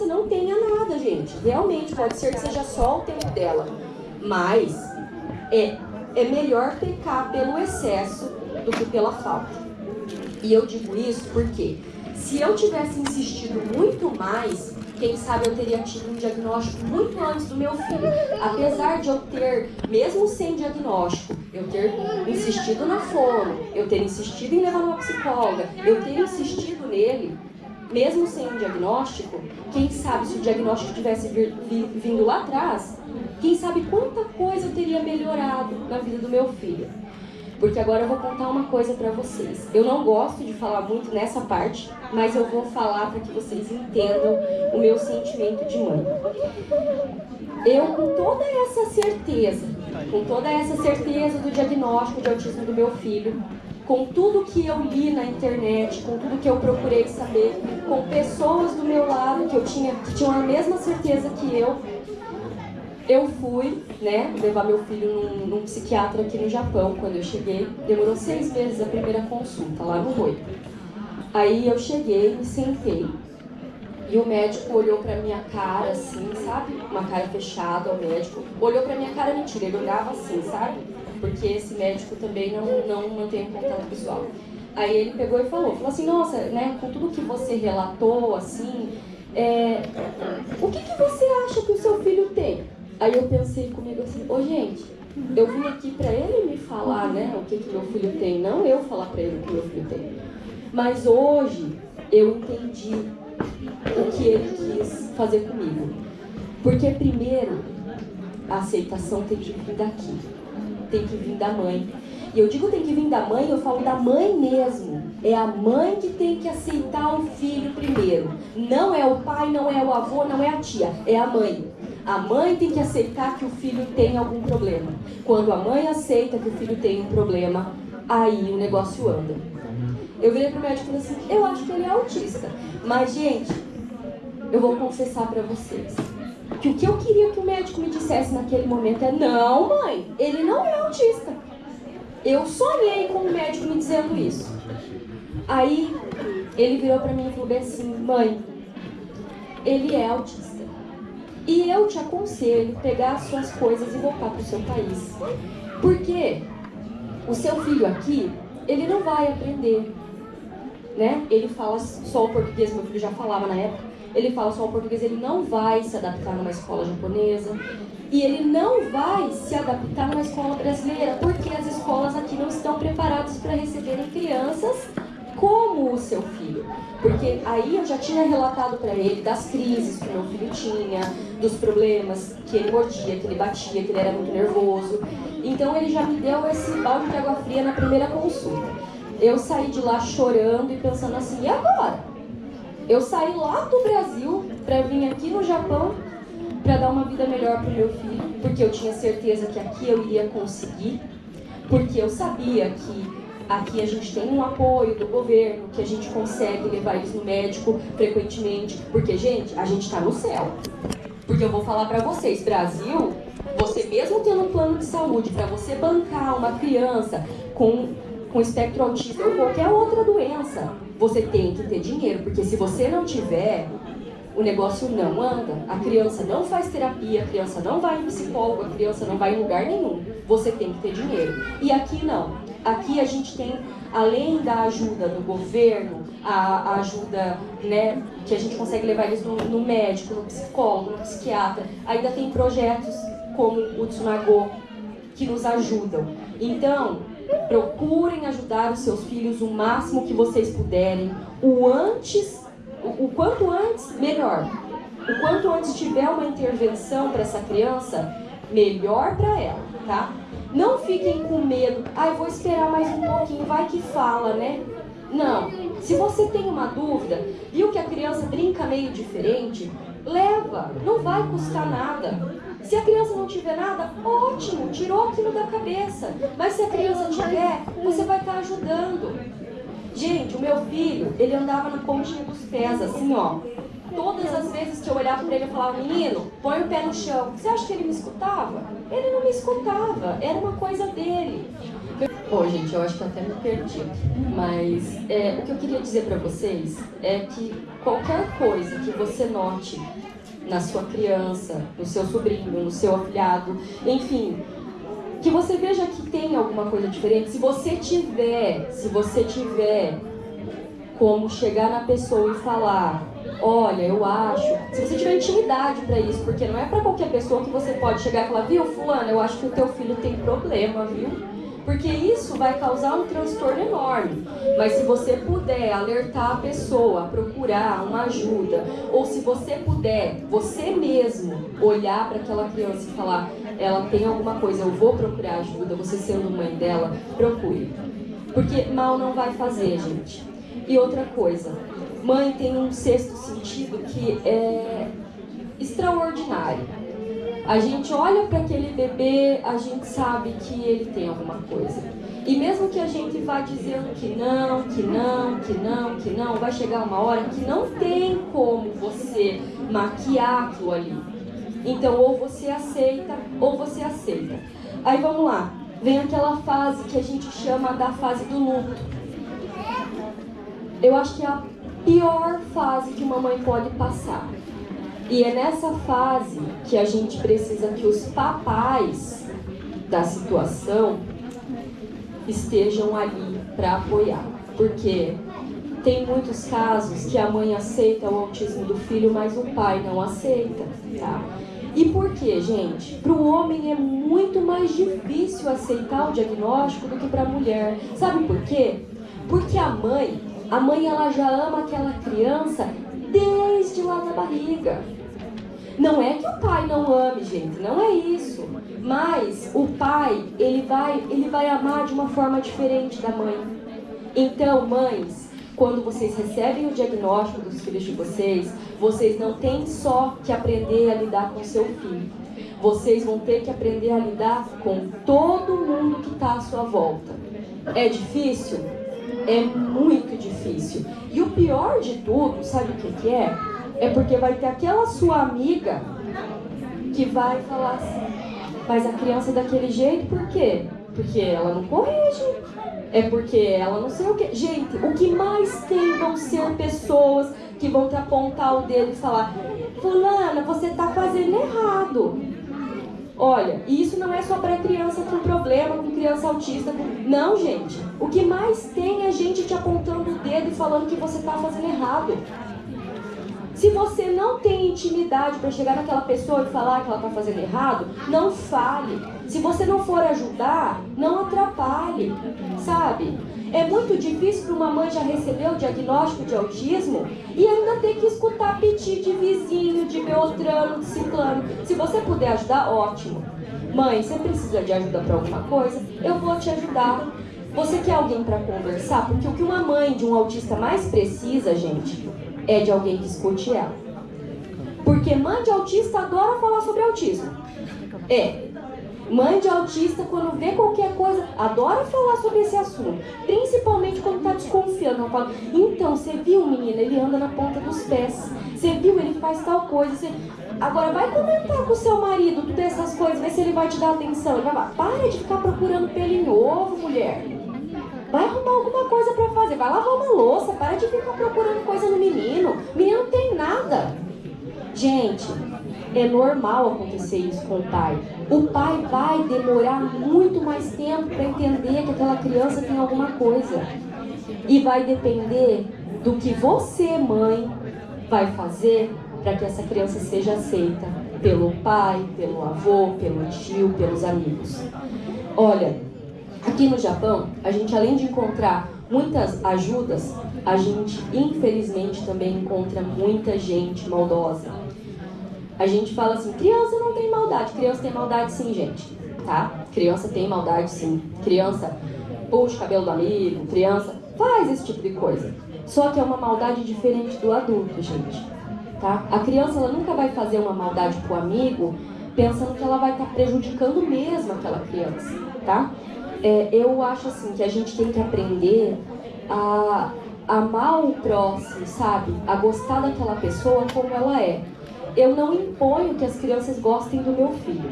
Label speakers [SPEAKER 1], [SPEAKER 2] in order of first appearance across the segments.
[SPEAKER 1] criança não tenha nada, gente. Realmente, pode ser que seja só o tempo dela. Mas é melhor pecar pelo excesso do que pela falta. E eu digo isso porque se eu tivesse insistido muito mais, quem sabe eu teria tido um diagnóstico muito antes do meu filho. Apesar de eu ter, mesmo sem diagnóstico, eu ter insistido na fono, eu ter insistido em levar numa psicóloga, eu ter insistido nele, mesmo sem um diagnóstico, quem sabe se o diagnóstico tivesse vindo lá atrás, quem sabe quanta coisa eu teria melhorado na vida do meu filho. Porque agora eu vou contar uma coisa pra vocês. Eu não gosto de falar muito nessa parte, mas eu vou falar para que vocês entendam o meu sentimento de mãe. Eu, com toda essa certeza do diagnóstico de autismo do meu filho, com tudo que eu li na internet, com tudo que eu procurei saber, com pessoas do meu lado que tinham a mesma certeza que eu fui, levar meu filho num psiquiatra aqui no Japão. Quando eu cheguei, demorou 6 meses a primeira consulta, lá no Oi. Aí eu cheguei, me sentei, e o médico olhou pra minha cara assim, sabe? Uma cara fechada, o médico olhou pra minha cara, mentira, ele olhava assim, sabe? Porque esse médico também não mantém contato visual. Aí ele pegou e falou assim, nossa, com tudo que você relatou, assim, o que você acha que o seu filho tem? Aí eu pensei comigo assim, gente, eu vim aqui pra ele me falar, o que meu filho tem, não eu falar pra ele o que meu filho tem. Mas hoje eu entendi o que ele quis fazer comigo. Porque primeiro, a aceitação tem que vir daqui, tem que vir da mãe. E eu digo tem que vir da mãe, eu falo da mãe mesmo. É a mãe que tem que aceitar o filho primeiro. Não é o pai, não é o avô, não é a tia, é a mãe. A mãe tem que aceitar que o filho tem algum problema. Quando a mãe aceita que o filho tem um problema, aí o negócio anda. Eu virei pro médico e falei assim, eu acho que ele é autista. Mas, gente, eu vou confessar pra vocês que o que eu queria que o médico me dissesse naquele momento é, não, mãe, ele não é autista. Eu sonhei com o médico me dizendo isso. Aí, ele virou pra mim e falou assim, mãe, ele é autista. E eu te aconselho pegar as suas coisas e voltar para o seu país. Porque o seu filho aqui, ele não vai aprender, Ele fala só o português, meu filho já falava na época. Ele fala só o português, ele não vai se adaptar numa escola japonesa. E ele não vai se adaptar numa escola brasileira, porque as escolas aqui não estão preparadas para receberem crianças como o seu filho. Porque aí eu já tinha relatado para ele das crises que meu filho tinha, dos problemas que ele mordia, que ele batia, que ele era muito nervoso. Então ele já me deu esse balde de água fria na primeira consulta. Eu saí de lá chorando e pensando assim, e agora? Eu saí lá do Brasil para vir aqui no Japão para dar uma vida melhor para o meu filho, porque eu tinha certeza que aqui eu iria conseguir, porque eu sabia que aqui a gente tem um apoio do governo, que a gente consegue levar eles no médico frequentemente, porque, gente, a gente tá no céu. Porque eu vou falar pra vocês, Brasil, você mesmo tendo um plano de saúde, pra você bancar uma criança com espectro autista ou qualquer outra doença, você tem que ter dinheiro, porque se você não tiver, o negócio não anda. A criança não faz terapia, a criança não vai em psicólogo, a criança não vai em lugar nenhum. Você tem que ter dinheiro. E aqui não. Aqui a gente tem, além da ajuda do governo, a ajuda, que a gente consegue levar eles no médico, no psicólogo, no psiquiatra, ainda tem projetos como o Tsunago que nos ajudam. Então, procurem ajudar os seus filhos o máximo que vocês puderem, o quanto antes, melhor. O quanto antes tiver uma intervenção para essa criança, melhor para ela, tá? Não fiquem com medo, eu vou esperar mais um pouquinho, vai que fala, Não, se você tem uma dúvida, viu que a criança brinca meio diferente, leva, não vai custar nada. Se a criança não tiver nada, ótimo, tirou aquilo da cabeça. Mas se a criança tiver, você vai estar ajudando. Gente, o meu filho, ele andava na pontinha dos pés, assim, ó. Todas as vezes que eu olhava para ele, eu falava, menino, põe o pé no chão. Você acha que ele me escutava? Ele não me escutava, era uma coisa dele. Bom, gente, eu acho que eu até me perdi. Mas o que eu queria dizer para vocês é que qualquer coisa que você note na sua criança, no seu sobrinho, no seu afilhado, enfim, que você veja que tem alguma coisa diferente, se você tiver como chegar na pessoa e falar, olha, eu acho, se você tiver intimidade para isso, porque não é para qualquer pessoa que você pode chegar e falar, viu, fulano, eu acho que o teu filho tem problema, viu? Porque isso vai causar um transtorno enorme. Mas se você puder alertar a pessoa, procurar uma ajuda, ou se você puder, você mesmo, olhar para aquela criança e falar, ela tem alguma coisa, eu vou procurar ajuda, você sendo mãe dela, procure. Porque mal não vai fazer, gente. E outra coisa, mãe tem um sexto sentido que é extraordinário. A gente olha para aquele bebê, a gente sabe que ele tem alguma coisa. E mesmo que a gente vá dizendo que não, vai chegar uma hora que não tem como você maquiar aquilo ali. Então, ou você aceita, ou você aceita. Aí vamos lá, vem aquela fase que a gente chama da fase do luto. Eu acho que é a pior fase que uma mãe pode passar. E é nessa fase que a gente precisa que os papais da situação estejam ali para apoiar. Porque tem muitos casos que a mãe aceita o autismo do filho, mas o pai não aceita, tá? E por quê, gente? Para o homem é muito mais difícil aceitar o diagnóstico do que para a mulher. Sabe por quê? Porque a mãe ela já ama aquela criança desde lá na barriga. Não é que o pai não ame, gente, não é isso. Mas o pai, ele vai amar de uma forma diferente da mãe. Então, mães, quando vocês recebem o diagnóstico dos filhos de vocês não têm só que aprender a lidar com seu filho. Vocês vão ter que aprender a lidar com todo mundo que está à sua volta. É difícil? É muito difícil. E o pior de tudo, sabe o que é? É porque vai ter aquela sua amiga que vai falar assim, mas a criança é daquele jeito, por quê? Porque ela não corrige, é porque ela não sei o quê. Gente, o que mais tem vão ser pessoas que vão te apontar o dedo e falar, fulana, você tá fazendo errado. Olha, e isso não é só para criança com problema, com criança autista. Não, gente. O que mais tem é gente te apontando o dedo e falando que você tá fazendo errado. Se você não tem intimidade para chegar naquela pessoa e falar que ela está fazendo errado, não fale. Se você não for ajudar, não atrapalhe, sabe? É muito difícil para uma mãe já receber o diagnóstico de autismo e ainda ter que escutar piti de vizinho, de beltrano, de ciclano. Se você puder ajudar, ótimo. Mãe, você precisa de ajuda para alguma coisa? Eu vou te ajudar. Você quer alguém para conversar? Porque o que uma mãe de um autista mais precisa, gente, é de alguém que escute ela. Porque mãe de autista adora falar sobre autismo. Mãe de autista, quando vê qualquer coisa, adora falar sobre esse assunto. Principalmente quando tá desconfiando. Ela fala, então, você viu, menina? Ele anda na ponta dos pés. Você viu? Ele faz tal coisa. Agora vai comentar com o seu marido todas essas coisas, ver se ele vai te dar atenção. Ele vai falar, para de ficar procurando pelo em ovo, mulher. Vai arrumar alguma coisa pra fazer. Vai lavar uma louça. Para de ficar procurando coisa no menino. O menino não tem nada. Gente, é normal acontecer isso com o pai. O pai vai demorar muito mais tempo para entender que aquela criança tem alguma coisa. E vai depender do que você, mãe, vai fazer para que essa criança seja aceita pelo pai, pelo avô, pelo tio, pelos amigos. Olha, aqui no Japão, a gente, além de encontrar muitas ajudas, a gente, infelizmente, também encontra muita gente maldosa. A gente fala assim, criança não tem maldade. Criança tem maldade sim, gente, tá? Criança tem maldade sim. Criança puxa o cabelo do amigo, criança faz esse tipo de coisa. Só que é uma maldade diferente do adulto, gente, tá? A criança, ela nunca vai fazer uma maldade pro amigo pensando que ela vai estar prejudicando mesmo aquela criança, tá? Eu acho assim que a gente tem que aprender a amar o próximo, sabe? A gostar daquela pessoa como ela é. eu não imponho que as crianças gostem do meu filho.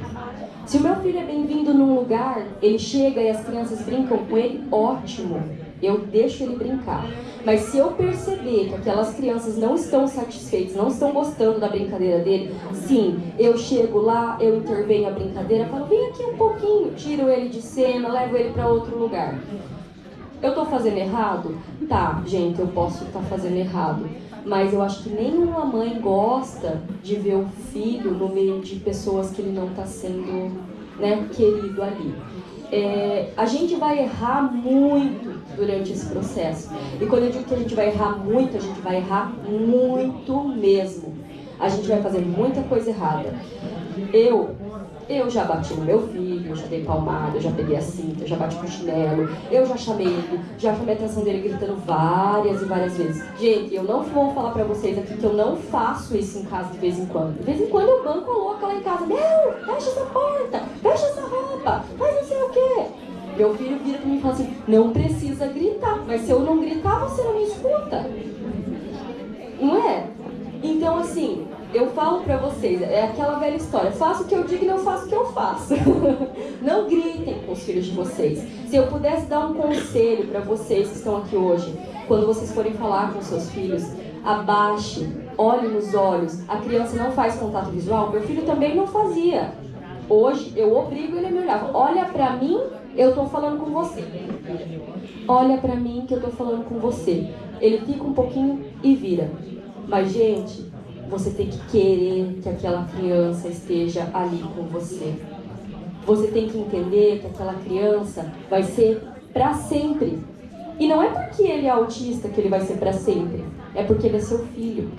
[SPEAKER 1] Se o meu filho é bem-vindo num lugar, ele chega e as crianças brincam com ele, ótimo, eu deixo ele brincar. Mas se eu perceber que aquelas crianças não estão satisfeitas, não estão gostando da brincadeira dele, sim, eu chego lá, eu intervenho a brincadeira, falo, vem aqui um pouquinho, tiro ele de cena, levo ele para outro lugar. Eu estou fazendo errado? Tá, gente, eu posso estar fazendo errado. Mas eu acho que nenhuma mãe gosta de ver o filho no meio de pessoas que ele não está sendo, né, querido ali. A gente vai errar muito durante esse processo. E quando eu digo que a gente vai errar muito, a gente vai errar muito mesmo. A gente vai fazer muita coisa errada. Eu já bati no meu filho, eu já dei palmada, eu já peguei a cinta, eu já bati com o chinelo, eu já chamei ele, já chamei a atenção dele gritando várias e várias vezes. Gente, eu não vou falar pra vocês aqui que eu não faço isso em casa de vez em quando. De vez em quando eu banco a louca lá em casa. Meu, fecha essa porta, fecha essa roupa, faz não sei o quê. Meu filho vira pra mim e fala assim, não precisa gritar, mas se eu não gritar, você não me escuta. Não é? Então, assim, eu falo pra vocês, é aquela velha história, faço o que eu digo e não faço o que eu faço. Não gritem com os filhos de vocês. Se eu pudesse dar um conselho pra vocês que estão aqui hoje, quando vocês forem falar com seus filhos, abaixe, olhe nos olhos. A criança não faz contato visual, meu filho também não fazia. Hoje, eu obrigo ele a me olhar. Olha pra mim, eu tô falando com você. Olha pra mim que eu tô falando com você. Ele fica um pouquinho e vira. Mas, gente, você tem que querer que aquela criança esteja ali com você. Você tem que entender que aquela criança vai ser pra sempre. E não é porque ele é autista que ele vai ser pra sempre. É porque ele é seu filho.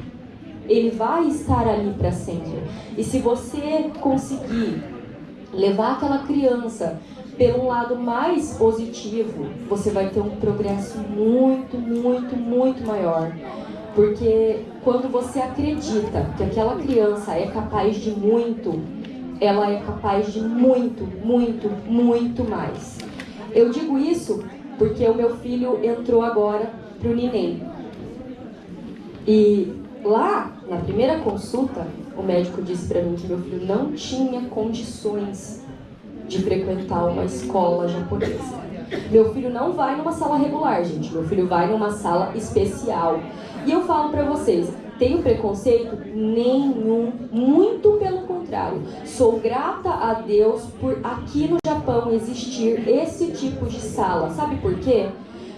[SPEAKER 1] Ele vai estar ali pra sempre. E se você conseguir levar aquela criança pelo lado mais positivo, você vai ter um progresso muito, muito, muito maior. Porque quando você acredita que aquela criança é capaz de muito, ela é capaz de muito, muito, muito mais. Eu digo isso porque o meu filho entrou agora pro Neném. E lá, na primeira consulta, o médico disse pra mim que meu filho não tinha condições de frequentar uma escola japonesa. Meu filho não vai numa sala regular, gente. Meu filho vai numa sala especial. E eu falo pra vocês, tenho preconceito? Nenhum. Muito pelo contrário. Sou grata a Deus por aqui no Japão existir esse tipo de sala. Sabe por quê?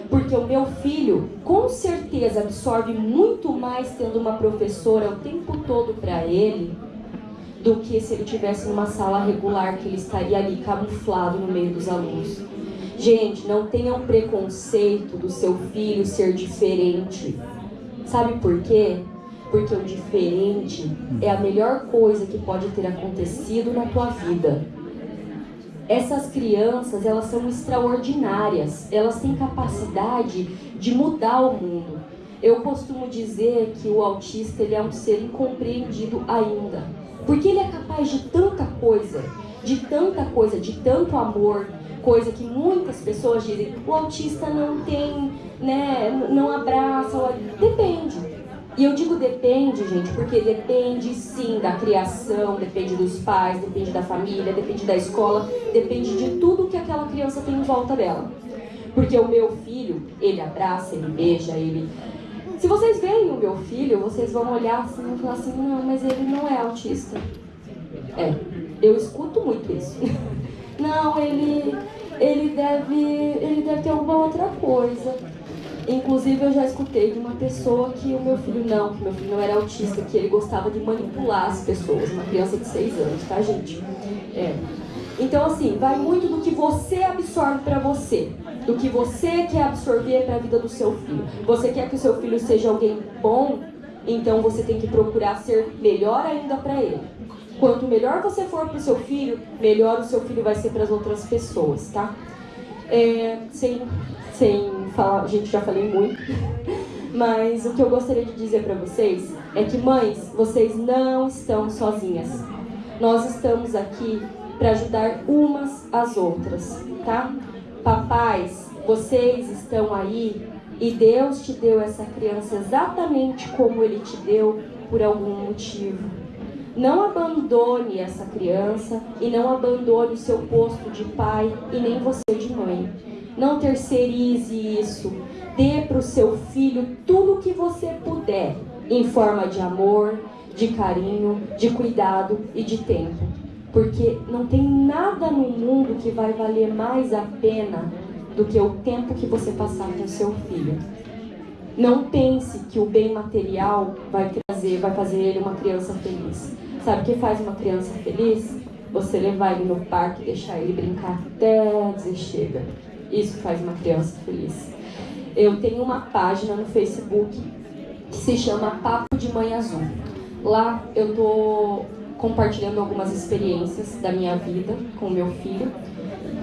[SPEAKER 1] Porque o meu filho, com certeza, absorve muito mais tendo uma professora o tempo todo pra ele do que se ele estivesse numa sala regular, que ele estaria ali camuflado no meio dos alunos. Gente, não tenham preconceito do seu filho ser diferente. Sabe por quê? Porque o diferente é a melhor coisa que pode ter acontecido na tua vida. Essas crianças, elas são extraordinárias. Elas têm capacidade de mudar o mundo. Eu costumo dizer que o autista, ele é um ser incompreendido ainda. Porque ele é capaz de tanta coisa, de tanto amor, coisa que muitas pessoas dizem, o autista não tem, né, não abraça, depende. E eu digo depende, gente, porque depende sim da criação, depende dos pais, depende da família, depende da escola, depende de tudo que aquela criança tem em volta dela. Porque o meu filho, ele abraça, ele beija, ele... Se vocês veem o meu filho, vocês vão olhar assim e falar assim, não, mas ele não é autista. Eu escuto muito isso. Não, ele deve ter alguma outra coisa. Inclusive eu já escutei de uma pessoa que o meu filho não era autista, que ele gostava de manipular as pessoas, uma criança de 6 anos, tá, gente? Então, assim, vai muito do que você absorve pra você, do que você quer absorver pra vida do seu filho. Você quer que o seu filho seja alguém bom, então você tem que procurar ser melhor ainda pra ele. Quanto melhor você for pro seu filho, melhor o seu filho vai ser pras outras pessoas, tá? Sem falar, gente, já falei muito, mas o que eu gostaria de dizer pra vocês é que, mães, vocês não estão sozinhas. Nós estamos aqui para ajudar umas às outras, tá? Papais, vocês estão aí e Deus te deu essa criança exatamente como Ele te deu por algum motivo. Não abandone essa criança e não abandone o seu posto de pai e nem você de mãe. Não terceirize isso. Dê para o seu filho tudo o que você puder, em forma de amor, de carinho, de cuidado e de tempo. Porque não tem nada no mundo que vai valer mais a pena do que o tempo que você passar com o seu filho. Não pense que o bem material vai fazer ele uma criança feliz. Sabe o que faz uma criança feliz? Você levar ele no parque e deixar ele brincar até dizer chega. Isso faz uma criança feliz. Eu tenho uma página no Facebook que se chama Papo de Mãe Azul. Lá eu tô compartilhando algumas experiências da minha vida com o meu filho.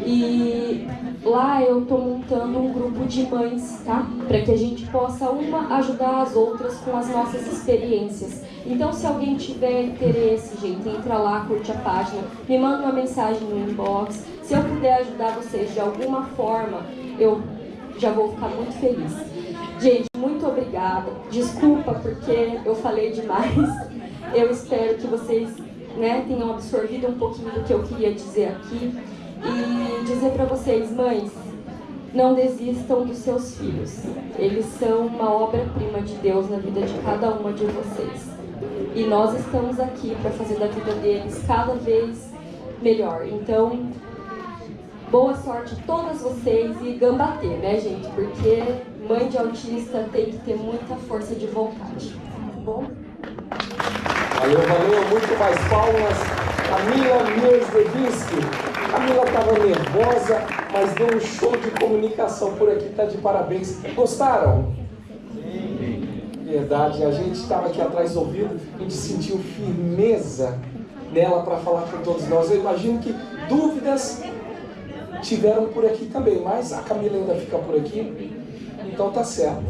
[SPEAKER 1] E lá eu tô montando um grupo de mães, tá? Para que a gente possa uma ajudar as outras com as nossas experiências. Então, se alguém tiver interesse, gente, entra lá, curte a página, me manda uma mensagem no inbox. Se eu puder ajudar vocês de alguma forma, eu já vou ficar muito feliz. Gente, muito obrigada. Desculpa porque eu falei demais. Eu espero que vocês, tenham absorvido um pouquinho do que eu queria dizer aqui. E dizer para vocês, mães, não desistam dos seus filhos. Eles são uma obra-prima de Deus na vida de cada uma de vocês. E nós estamos aqui para fazer da vida deles cada vez melhor. Então, boa sorte a todas vocês e gambater, né, gente? Porque mãe de autista tem que ter muita força de vontade. Tá bom?
[SPEAKER 2] Valeu, muito mais palmas. Camila Miesdevinsky. Camila estava nervosa, mas deu um show de comunicação por aqui, tá de parabéns. Gostaram? Verdade, a gente estava aqui atrás ouvindo, a gente sentiu firmeza nela para falar com todos nós. Eu imagino que dúvidas tiveram por aqui também, mas a Camila ainda fica por aqui, então tá certo.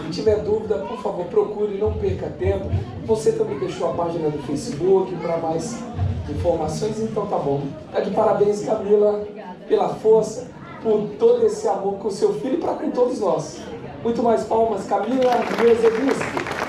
[SPEAKER 2] Se tiver dúvida, por favor, procure, não perca tempo. Você também deixou a página do Facebook para mais informações, então tá bom. Tá de parabéns, Camila, pela força, por todo esse amor com o seu filho e para com todos nós. Muito mais palmas, Camila Miesdevinsky.